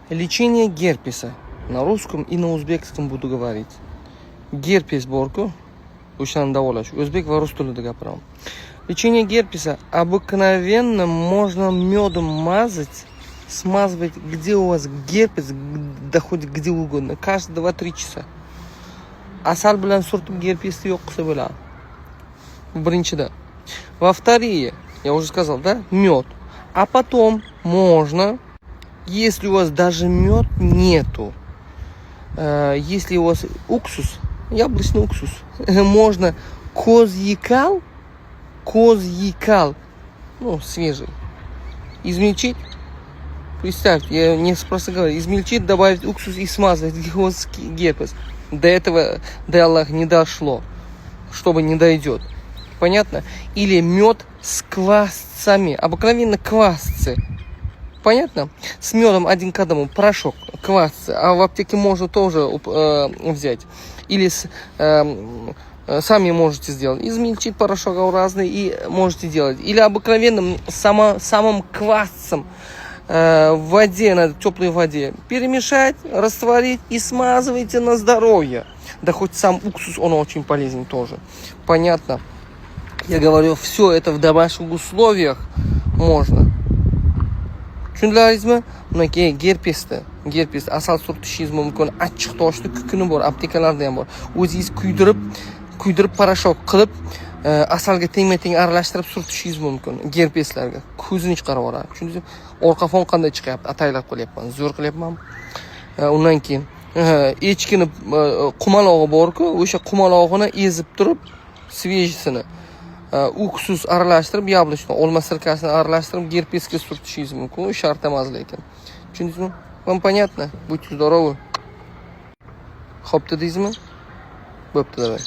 Лечение герпеса. На русском и на узбекском буду говорить. Герпес borku, o'shani davolash. O'zbek va rus tilida gapiraman. Лечение герпеса обыкновенно можно медом мазать, смазывать, где у вас герпес, да хоть где угодно, каждые 2-3 часа. Asal bilan surtib герпесni yo'q qilsa bo'ladi. Birinchidan. Во-вторых, я уже сказал, да, мед. А потом можно, если у вас даже мед нету, если у вас уксус, яблочный уксус, можно козий кал, ну, свежий, измельчить. Представьте, я не просто говорю, измельчить, добавить уксус и смазать герпес. До этого, до Аллаха, не дошло, чтобы не дойдет. Понятно? Или мед с квасцами, обыкновенно квасцы. Понятно? С медом один к одному, порошок, квасцы. А в аптеке можно тоже взять. Или сами можете сделать. Измельчить порошок разный и можете делать. Или обыкновенным самым квасцем в воде, на теплой воде. Перемешать, растворить и смазывайте на здоровье. Да хоть сам уксус, он очень полезен тоже. Понятно? Я говорю, все это в домашних условиях можно. Tushundilaringizmi? Bunaki gerpes asal surtishingiz mumkin. Achchiq toshli kukuni bor, aptekalarda ham bor. O'zingiz kuydirib parashok qilib, asalga teng aralashtirib surtishingiz mumkin gerpeslarga. Ko'zini chiqarib yuboradi. Tushundingizmi? Orqa fon qanday chiqyapti? Ataylab qilyapman, zo'r qilyapmanmi? Undan keyin echkini qumalog'i bor-ku, o'sha qumalog'ini ezib turib, svejisini уксус aralashtirib, яблочный, olma sirkasini aralashtirib, gerpesga surtishingiz mumkin. U shartta mazali ekan. Tushundingizmi? Вам понятно? Будьте здоровы. Xo'p dedingizmi? Bo'pti, давай.